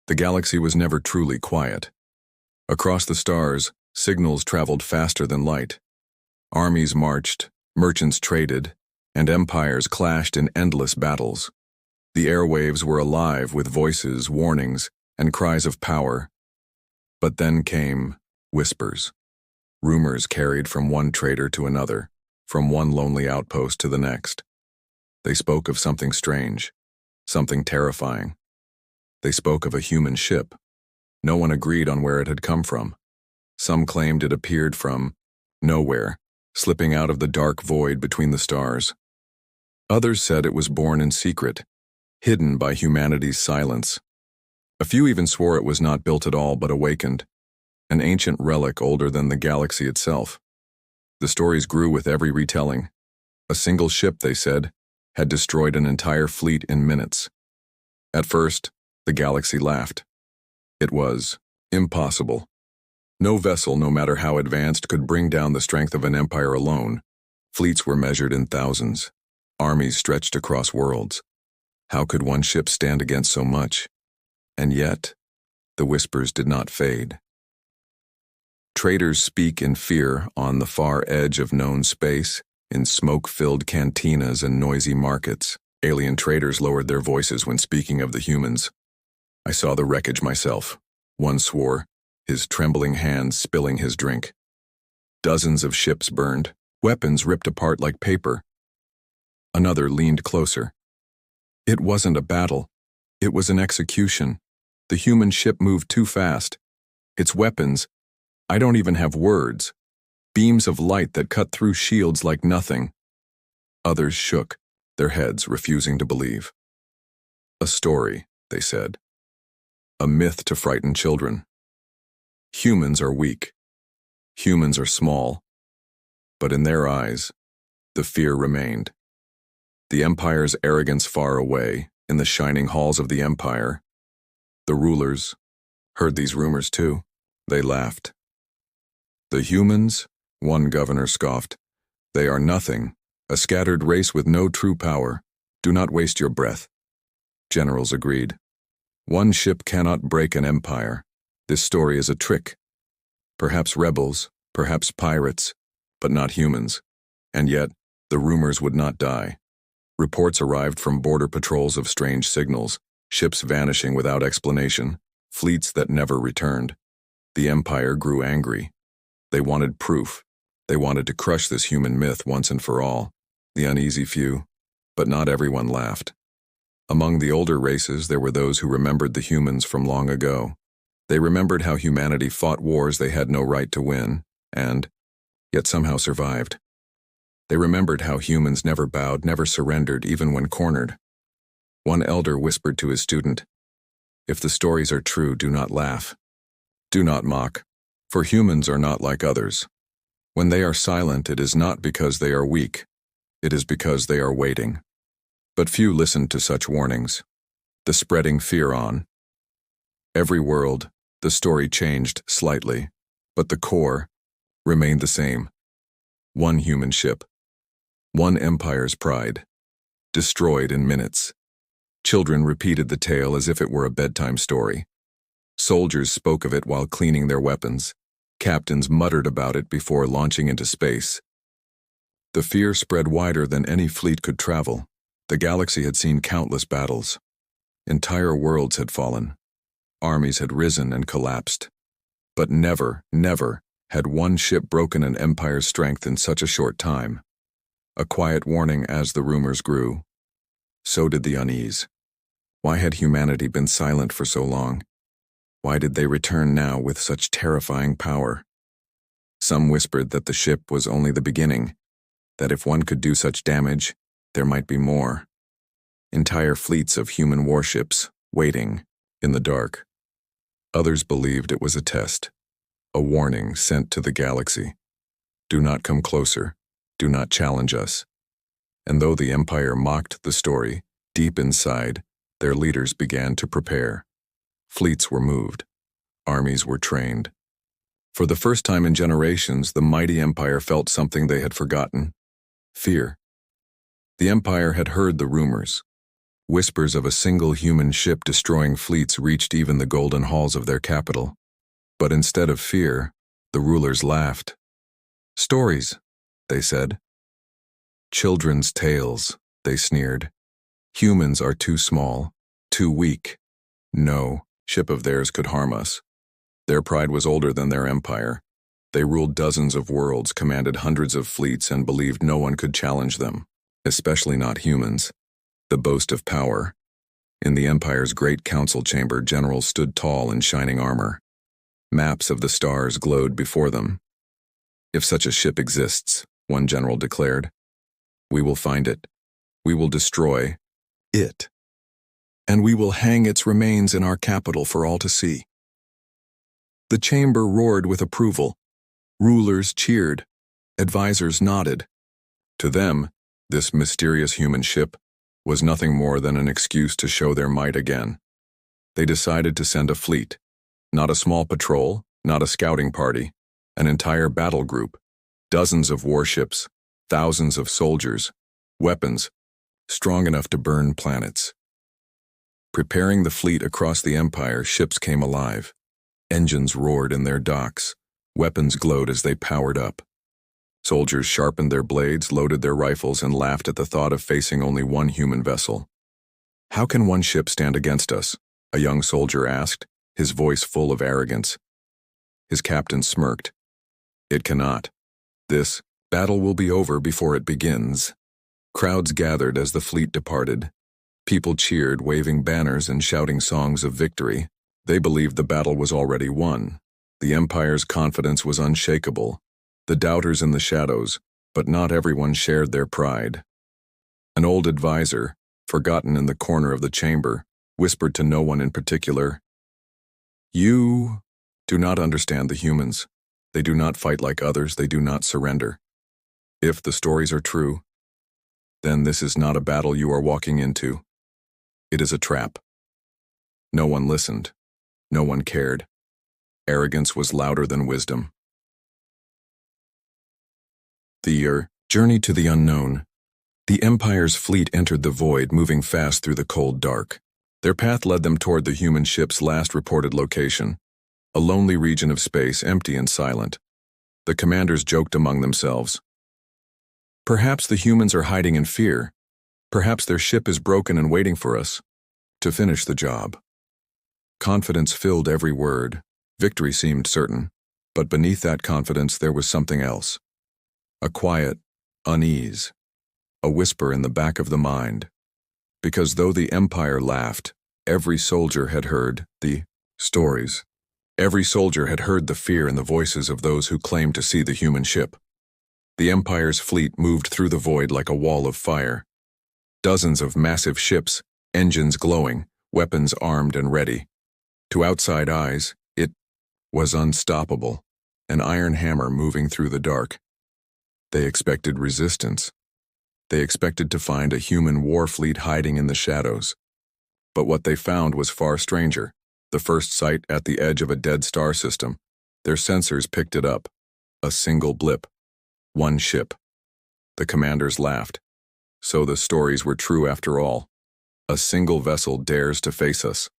The galaxy was never truly quiet. Across the stars, signals traveled faster than light. Armies marched, merchants traded, and empires clashed in endless battles. The airwaves were alive with voices, warnings, and cries of power. But then came whispers. Rumors carried from one trader to another, from one lonely outpost to the next. They spoke of something strange, something terrifying. They spoke of a human ship. No one agreed on where it had come from. Some claimed it appeared from nowhere, slipping out of the dark void between the stars. Others said it was born in secret, hidden by humanity's silence. A few even swore it was not built at all but awakened, an ancient relic older than the galaxy itself. The stories grew with every retelling. A single ship, they said, had destroyed an entire fleet in minutes. At first, the galaxy laughed. It was impossible. No vessel, no matter how advanced, could bring down the strength of an empire alone. Fleets were measured in thousands. Armies stretched across worlds. How could one ship stand against so much? And yet, the whispers did not fade. Traders speak in fear on the far edge of known space, in smoke-filled cantinas and noisy markets. Alien traders lowered their voices when speaking of the humans. I saw the wreckage myself, one swore, his trembling hands spilling his drink. Dozens of ships burned, weapons ripped apart like paper. Another leaned closer. It wasn't a battle. It was an execution. The human ship moved too fast. Its weapons, I don't even have words. Beams of light that cut through shields like nothing. Others shook, their heads refusing to believe. A story, they said. A myth to frighten children. Humans are weak. Humans are small. But in their eyes, the fear remained. The Empire's arrogance far away, in the shining halls of the Empire. The rulers heard these rumors too. They laughed. The humans, one governor scoffed, they are nothing, a scattered race with no true power. Do not waste your breath. Generals agreed. One ship cannot break an empire. This story is a trick. Perhaps rebels, perhaps pirates, but not humans. And yet, the rumors would not die. Reports arrived from border patrols of strange signals, ships vanishing without explanation, fleets that never returned. The Empire grew angry. They wanted proof. They wanted to crush this human myth once and for all. The uneasy few, but not everyone laughed. Among the older races, there were those who remembered the humans from long ago. They remembered how humanity fought wars they had no right to win, and, yet somehow survived. They remembered how humans never bowed, never surrendered, even when cornered. One elder whispered to his student, "If the stories are true, do not laugh. Do not mock, for humans are not like others. When they are silent, it is not because they are weak. It is because they are waiting." But few listened to such warnings. The spreading fear on. Every world, the story changed slightly, but the core remained the same. One human ship. One empire's pride. Destroyed in minutes. Children repeated the tale as if it were a bedtime story. Soldiers spoke of it while cleaning their weapons. Captains muttered about it before launching into space. The fear spread wider than any fleet could travel. The galaxy had seen countless battles. Entire worlds had fallen. Armies had risen and collapsed. But never, never had one ship broken an empire's strength in such a short time. A quiet warning as the rumors grew. So did the unease. Why had humanity been silent for so long? Why did they return now with such terrifying power? Some whispered that the ship was only the beginning, that if one could do such damage, there might be more. Entire fleets of human warships, waiting, in the dark. Others believed it was a test, a warning sent to the galaxy. Do not come closer, do not challenge us. And though the Empire mocked the story, deep inside, their leaders began to prepare. Fleets were moved. Armies were trained. For the first time in generations, the mighty Empire felt something they had forgotten: fear. The Empire had heard the rumors. Whispers of a single human ship destroying fleets reached even the golden halls of their capital. But instead of fear, the rulers laughed. "Stories," they said. "Children's tales," they sneered. "Humans are too small, too weak. No ship of theirs could harm us." Their pride was older than their empire. They ruled dozens of worlds, commanded hundreds of fleets, and believed no one could challenge them, especially not humans. The boast of power. In the empire's great council chamber, generals stood tall in shining armor. Maps of the stars glowed before them. "If such a ship exists," one general declared, "we will find it. We will destroy it. And we will hang its remains in our capital for all to see." The chamber roared with approval. Rulers cheered. Advisors nodded. To them, this mysterious human ship was nothing more than an excuse to show their might again. They decided to send a fleet. Not a small patrol, not a scouting party, an entire battle group, dozens of warships, thousands of soldiers, weapons, strong enough to burn planets. Preparing the fleet across the empire, ships came alive. Engines roared in their docks. Weapons glowed as they powered up. Soldiers sharpened their blades, loaded their rifles, and laughed at the thought of facing only one human vessel. "How can one ship stand against us?" a young soldier asked, his voice full of arrogance. His captain smirked. "It cannot. This battle will be over before it begins." Crowds gathered as the fleet departed. People cheered, waving banners and shouting songs of victory. They believed the battle was already won. The empire's confidence was unshakable. The doubters in the shadows, but not everyone shared their pride. An old advisor, forgotten in the corner of the chamber, whispered to no one in particular, "You do not understand the humans. They do not fight like others. They do not surrender. If the stories are true, then this is not a battle you are walking into. It is a trap." No one listened. No one cared. Arrogance was louder than wisdom. The journey to the unknown. The Empire's fleet entered the void, moving fast through the cold dark. Their path led them toward the human ship's last reported location, a lonely region of space, empty and silent. The commanders joked among themselves. "Perhaps the humans are hiding in fear. Perhaps their ship is broken and waiting for us to finish the job." Confidence filled every word. Victory seemed certain, but beneath that confidence there was something else. A quiet unease, a whisper in the back of the mind. Because though the Empire laughed, every soldier had heard the stories. Every soldier had heard the fear in the voices of those who claimed to see the human ship. The Empire's fleet moved through the void like a wall of fire. Dozens of massive ships, engines glowing, weapons armed and ready. To outside eyes, it was unstoppable, an iron hammer moving through the dark. They expected resistance. They expected to find a human war fleet hiding in the shadows. But what they found was far stranger. The first sight at the edge of a dead star system. Their sensors picked it up. A single blip. One ship. The commanders laughed. So the stories were true after all. A single vessel dares to face us.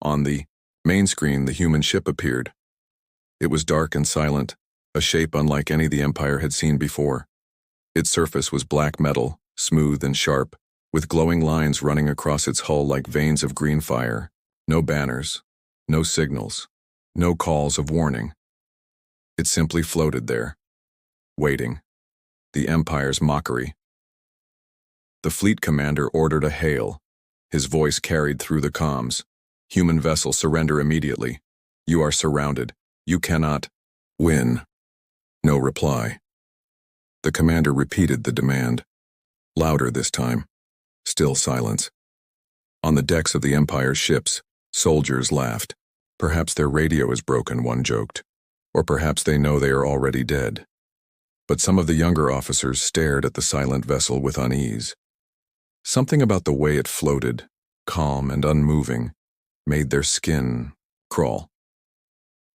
On the main screen, the human ship appeared. It was dark and silent, a shape unlike any the Empire had seen before. Its surface was black metal, smooth and sharp, with glowing lines running across its hull like veins of green fire. No banners, no signals, no calls of warning. It simply floated there, waiting. The Empire's mockery. The fleet commander ordered a hail. His voice carried through the comms. "Human vessel, surrender immediately. You are surrounded. You cannot win." No reply. The commander repeated the demand. Louder this time. Still silence. On the decks of the Empire's ships, soldiers laughed. "Perhaps their radio is broken," one joked. "Or perhaps they know they are already dead." But some of the younger officers stared at the silent vessel with unease. Something about the way it floated, calm and unmoving, made their skin crawl.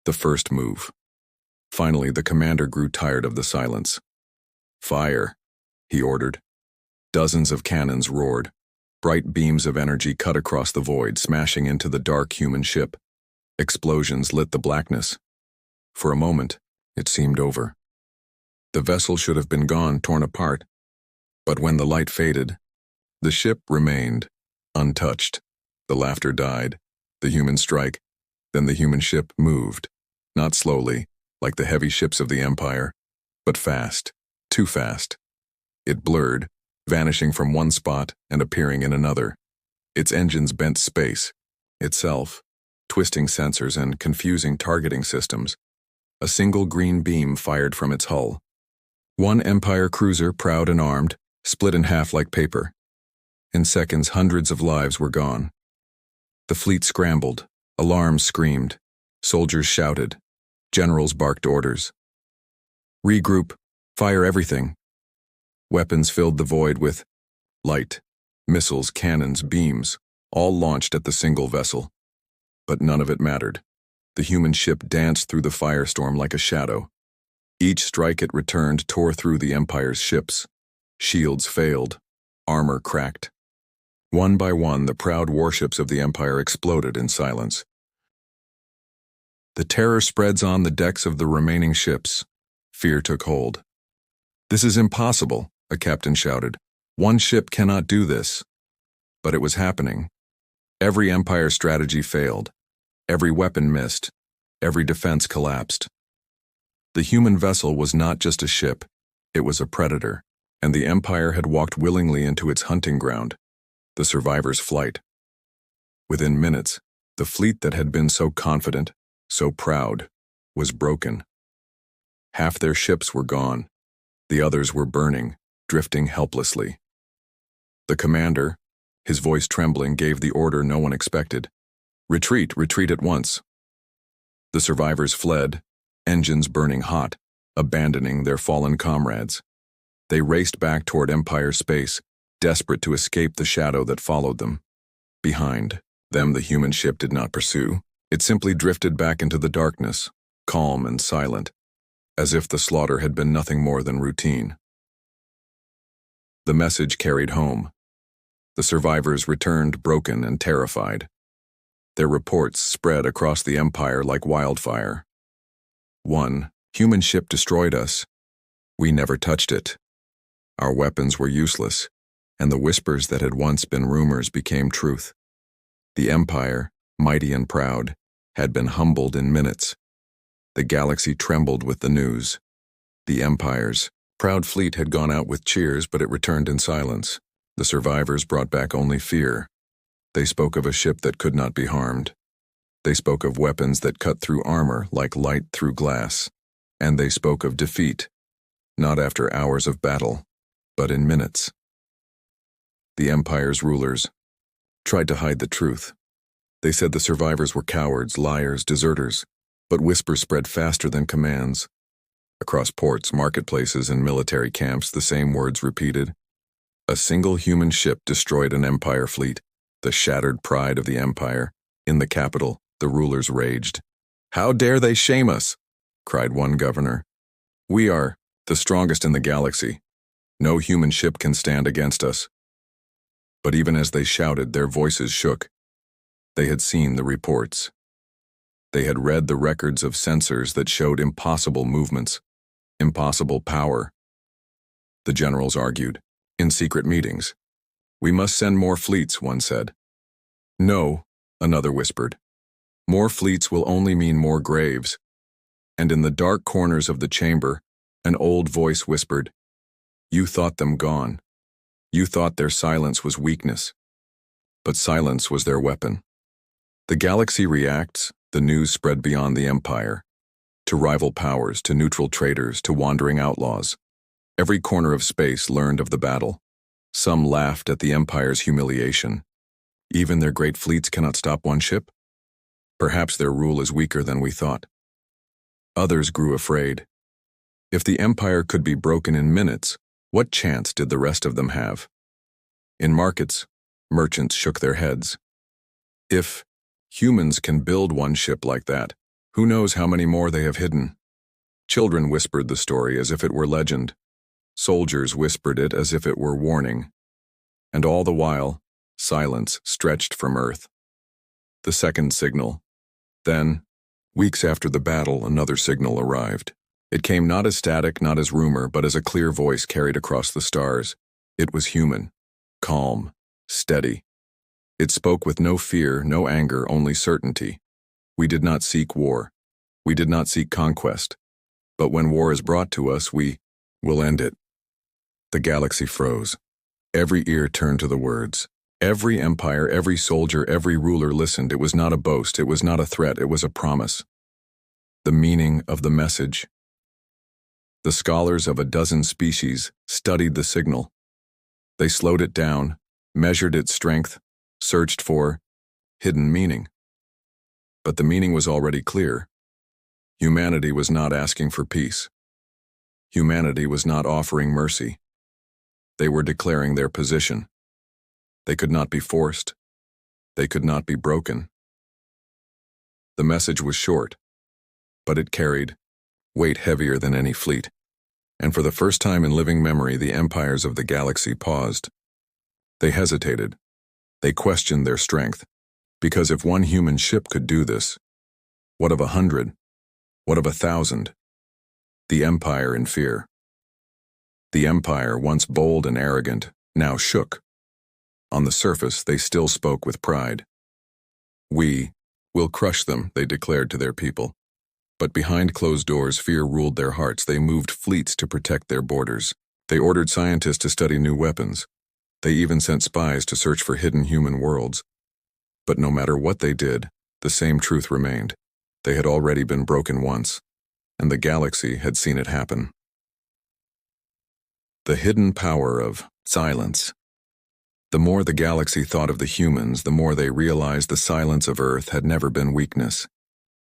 The first move. Finally, the commander grew tired of the silence. "Fire," he ordered. Dozens of cannons roared. Bright beams of energy cut across the void, smashing into the dark human ship. Explosions lit the blackness. For a moment, it seemed over. The vessel should have been gone, torn apart. But when the light faded, the ship remained, untouched. The laughter died, the human strike, then the human ship moved, not slowly, like the heavy ships of the Empire, but fast, too fast. It blurred, vanishing from one spot and appearing in another. Its engines bent space, itself, twisting sensors and confusing targeting systems. A single green beam fired from its hull. One Empire cruiser, proud and armed, split in half like paper. In seconds, hundreds of lives were gone. The fleet scrambled, alarms screamed, soldiers shouted, generals barked orders. Regroup, fire everything. Weapons filled the void with light, missiles, cannons, beams, all launched at the single vessel. But none of it mattered. The human ship danced through the firestorm like a shadow. Each strike it returned tore through the Empire's ships. Shields failed, armor cracked. One by one, the proud warships of the Empire exploded in silence. The terror spreads on the decks of the remaining ships. Fear took hold. "This is impossible," a captain shouted. "One ship cannot do this." But it was happening. Every Empire strategy failed. Every weapon missed. Every defense collapsed. The human vessel was not just a ship. It was a predator, and the Empire had walked willingly into its hunting ground, the survivor's flight. Within minutes, the fleet that had been so confident, so proud, was broken. Half their ships were gone. The others were burning, drifting helplessly. The commander, his voice trembling, gave the order no one expected. "Retreat, retreat at once." The survivors fled, engines burning hot, abandoning their fallen comrades. They raced back toward Empire space, desperate to escape the shadow that followed them. Behind them, the human ship did not pursue. It simply drifted back into the darkness, calm and silent, as if the slaughter had been nothing more than routine. The message carried home. The survivors returned broken and terrified. Their reports spread across the Empire like wildfire. One human ship destroyed us. We never touched it. Our weapons were useless, and the whispers that had once been rumors became truth. The Empire, mighty and proud, had been humbled in minutes. The galaxy trembled with the news. The Empire's proud fleet had gone out with cheers, but it returned in silence. The survivors brought back only fear. They spoke of a ship that could not be harmed. They spoke of weapons that cut through armor like light through glass. And they spoke of defeat, not after hours of battle, but in minutes. The Empire's rulers tried to hide the truth. They said the survivors were cowards, liars, deserters, but whispers spread faster than commands. Across ports, marketplaces, and military camps, the same words repeated. A single human ship destroyed an Empire fleet, the shattered pride of the Empire. In the capital, the rulers raged. "How dare they shame us?" cried one governor. "We are the strongest in the galaxy. No human ship can stand against us." But even as they shouted, their voices shook. They had seen the reports. They had read the records of sensors that showed impossible movements, impossible power. The generals argued, in secret meetings. "We must send more fleets," one said. "No," another whispered. "More fleets will only mean more graves." And in the dark corners of the chamber, an old voice whispered, "You thought them gone. You thought their silence was weakness. But silence was their weapon." The galaxy reacts, the news spread beyond the Empire, to rival powers, to neutral traders, to wandering outlaws. Every corner of space learned of the battle. Some laughed at the Empire's humiliation. Even their great fleets cannot stop one ship? Perhaps their rule is weaker than we thought. Others grew afraid. If the Empire could be broken in minutes, what chance did the rest of them have? In markets, merchants shook their heads. If humans can build one ship like that, who knows how many more they have hidden? Children whispered the story as if it were legend. Soldiers whispered it as if it were warning. And all the while, silence stretched from Earth. The second signal. Then, weeks after the battle, another signal arrived. It came not as static, not as rumor, but as a clear voice carried across the stars. It was human, calm, steady. It spoke with no fear, no anger, only certainty. We did not seek war. We did not seek conquest. But when war is brought to us, we will end it. The galaxy froze. Every ear turned to the words. Every empire, every soldier, every ruler listened. It was not a boast, it was not a threat, it was a promise. The meaning of the message. The scholars of a dozen species studied the signal. They slowed it down, measured its strength, searched for hidden meaning. But the meaning was already clear. Humanity was not asking for peace. Humanity was not offering mercy. They were declaring their position. They could not be forced. They could not be broken. The message was short, but it carried weight heavier than any fleet. And for the first time in living memory, the empires of the galaxy paused. They hesitated. They questioned their strength. Because if one human ship could do this, what of 100? What of 1,000? The empire in fear. The empire, once bold and arrogant, now shook. On the surface, they still spoke with pride. We will crush them, they declared to their people. But behind closed doors, fear ruled their hearts. They moved fleets to protect their borders. They ordered scientists to study new weapons. They even sent spies to search for hidden human worlds. But no matter what they did, the same truth remained. They had already been broken once, and the galaxy had seen it happen. The hidden power of silence. The more the galaxy thought of the humans, the more they realized the silence of Earth had never been weakness.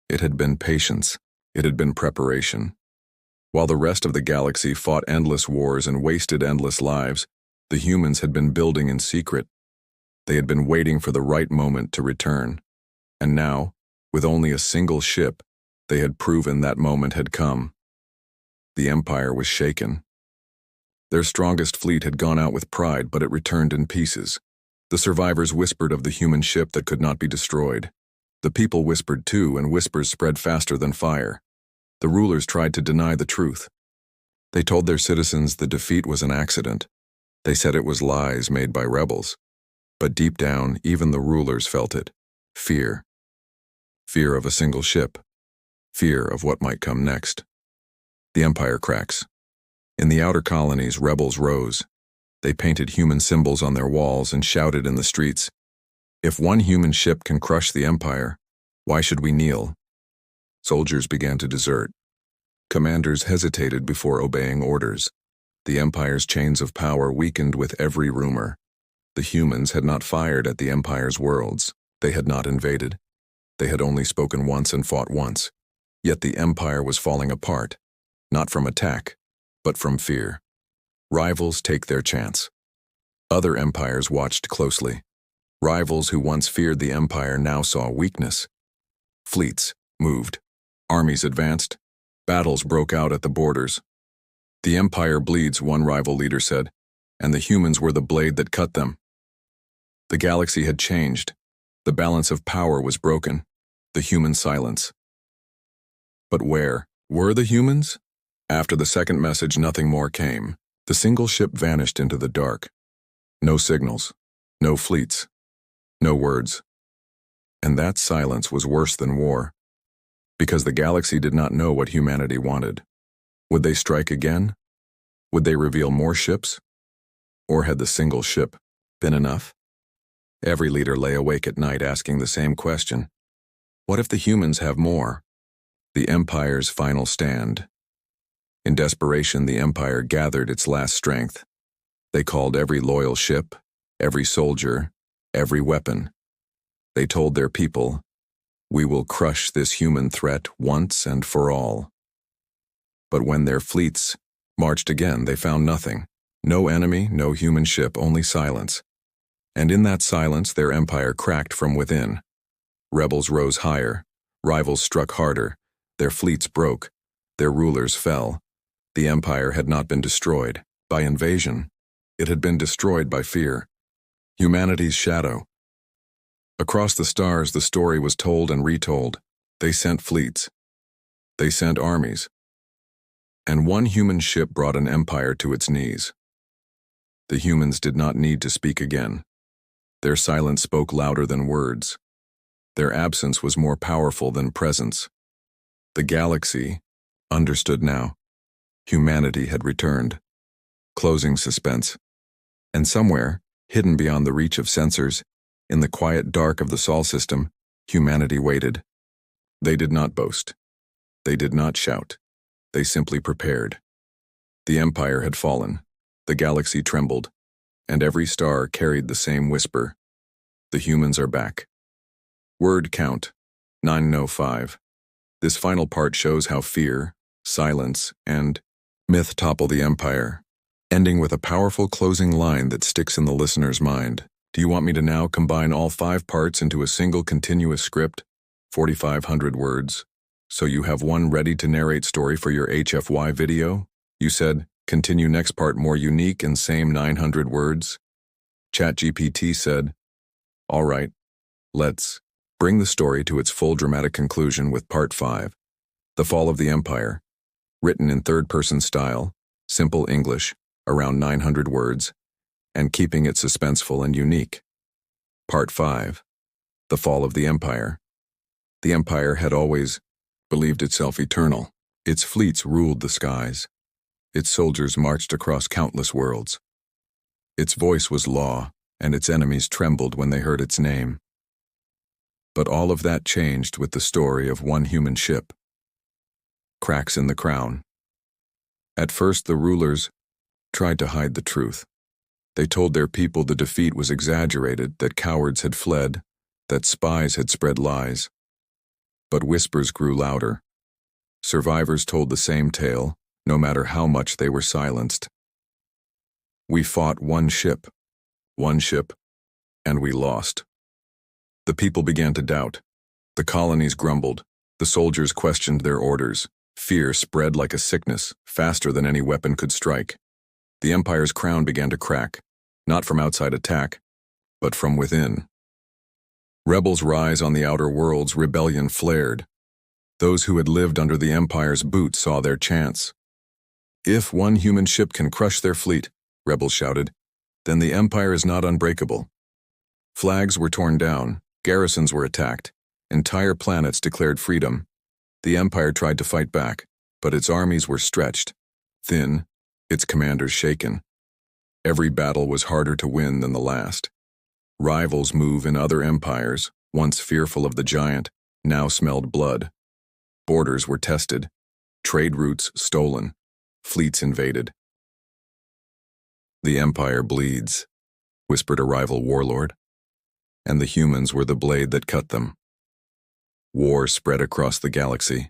It had been patience. It had been preparation. While the rest of the galaxy fought endless wars and wasted endless lives, the humans had been building in secret. They had been waiting for the right moment to return. And now, with only a single ship, they had proven that moment had come. The Empire was shaken. Their strongest fleet had gone out with pride, but it returned in pieces. The survivors whispered of the human ship that could not be destroyed. The people whispered too, and whispers spread faster than fire. The rulers tried to deny the truth. They told their citizens the defeat was an accident. They said it was lies made by rebels. But deep down, even the rulers felt it. Fear. Fear of a single ship. Fear of what might come next. The empire cracks. In the outer colonies, rebels rose. They painted human symbols on their walls and shouted in the streets, "If one human ship can crush the empire, why should we kneel?" Soldiers began to desert. Commanders hesitated before obeying orders. The empire's chains of power weakened with every rumor. The humans had not fired at the empire's worlds. They had not invaded. They had only spoken once and fought once. Yet the empire was falling apart, not from attack, but from fear. Rivals take their chance. Other empires watched closely. Rivals who once feared the empire now saw weakness. Fleets moved. Armies advanced. Battles broke out at the borders. "The empire bleeds," one rival leader said, "and the humans were the blade that cut them." The galaxy had changed. The balance of power was broken. The human silence. But where were the humans? After the second message, nothing more came. The single ship vanished into the dark. No signals. No fleets. No words. And that silence was worse than war. Because the galaxy did not know what humanity wanted. Would they strike again? Would they reveal more ships? Or had the single ship been enough? Every leader lay awake at night asking the same question. What if the humans have more? The Empire's final stand. In desperation, the Empire gathered its last strength. They called every loyal ship, every soldier, every weapon. They told their people, "We will crush this human threat once and for all." But when their fleets marched again, they found nothing. No enemy, no human ship, only silence. And in that silence, their empire cracked from within. Rebels rose higher, rivals struck harder, their fleets broke, their rulers fell. The empire had not been destroyed by invasion. It had been destroyed by fear. Humanity's shadow. Across the stars, the story was told and retold. They sent fleets. They sent armies. And one human ship brought an empire to its knees. The humans did not need to speak again. Their silence spoke louder than words. Their absence was more powerful than presence. The galaxy understood now. Humanity had returned. Closing suspense. And somewhere, hidden beyond the reach of sensors, in the quiet dark of the Sol system, humanity waited. They did not boast. They did not shout. They simply prepared. The empire had fallen. The galaxy trembled. And every star carried the same whisper. The humans are back. Word count, 905. This final part shows how fear, silence, and myth topple the empire, ending with a powerful closing line that sticks in the listener's mind. Do you want me to now combine all 5 parts into a single continuous script, 4,500 words, so you have one ready-to-narrate story for your HFY video? You said, continue next part more unique and same 900 words? ChatGPT said, all right, let's bring the story to its full dramatic conclusion with part 5, The Fall of the Empire, written in third-person style, simple English, around 900 words, and keeping it suspenseful and unique. Part 5, The Fall of the Empire. The Empire had always believed itself eternal. Its fleets ruled the skies. Its soldiers marched across countless worlds. Its voice was law, and its enemies trembled when they heard its name. But all of that changed with the story of one human ship. Cracks in the crown. At first, the rulers tried to hide the truth. They told their people the defeat was exaggerated, that cowards had fled, that spies had spread lies. But whispers grew louder. Survivors told the same tale, no matter how much they were silenced. We fought one ship, and we lost. The people began to doubt. The colonies grumbled. The soldiers questioned their orders. Fear spread like a sickness, faster than any weapon could strike. The empire's crown began to crack, not from outside attack, but from within. Rebels rise on the outer worlds, rebellion flared. Those who had lived under the empire's boot saw their chance. If one human ship can crush their fleet, rebels shouted, then the empire is not unbreakable. Flags were torn down, garrisons were attacked, entire planets declared freedom. The empire tried to fight back, but its armies were stretched, thin, its commanders shaken. Every battle was harder to win than the last. Rivals move in other empires, once fearful of the giant, now smelled blood. Borders were tested, trade routes stolen, fleets invaded. The empire bleeds, whispered a rival warlord, and the humans were the blade that cut them. War spread across the galaxy,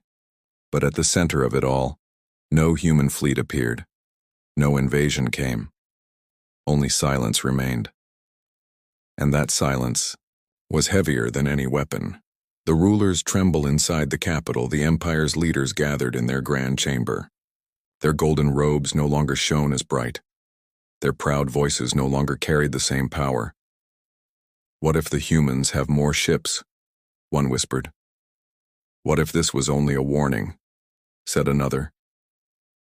but at the center of it all, no human fleet appeared. No invasion came. Only silence remained. And that silence was heavier than any weapon. The rulers tremble inside the capital. The empire's leaders gathered in their grand chamber. Their golden robes no longer shone as bright. Their proud voices no longer carried the same power. What if the humans have more ships? One whispered. What if this was only a warning? Said another.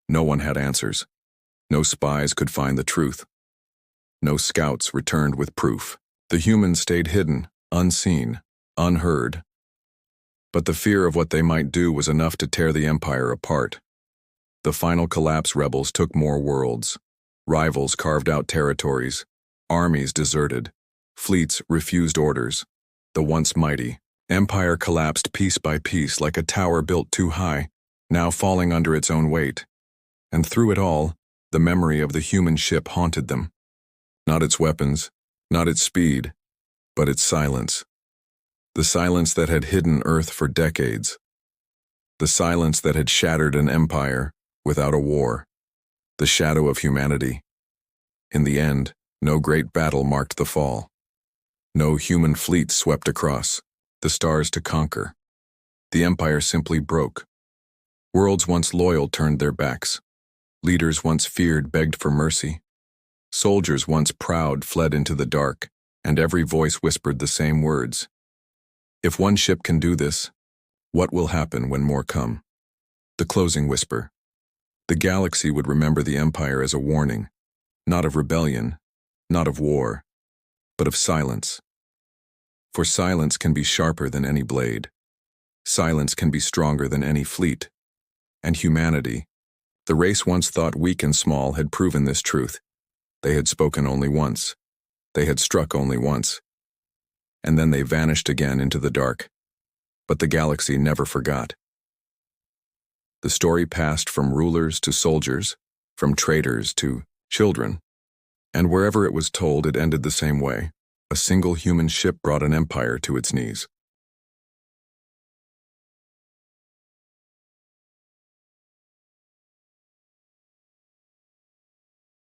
No one had answers. No spies could find the truth. No scouts returned with proof. The humans stayed hidden, unseen, unheard. But the fear of what they might do was enough to tear the empire apart. The final collapse rebels took more worlds. Rivals carved out territories. Armies deserted. Fleets refused orders. The once mighty empire collapsed piece by piece like a tower built too high, now falling under its own weight. And through it all, the memory of the human ship haunted them. Not its weapons, not its speed, but its silence. The silence that had hidden Earth for decades. The silence that had shattered an empire without a war. The shadow of humanity. In the end, no great battle marked the fall. No human fleet swept across the stars to conquer. The empire simply broke. Worlds once loyal turned their backs. Leaders once feared begged for mercy. Soldiers once proud fled into the dark, and every voice whispered the same words. If one ship can do this, what will happen when more come? The closing whisper. The galaxy would remember the Empire as a warning, not of rebellion, not of war, but of silence. For silence can be sharper than any blade. Silence can be stronger than any fleet. And humanity, the race once thought weak and small, had proven this truth. They had spoken only once. They had struck only once. And then they vanished again into the dark. But the galaxy never forgot. The story passed from rulers to soldiers, from traitors to children. And wherever it was told, it ended the same way. A single human ship brought an empire to its knees.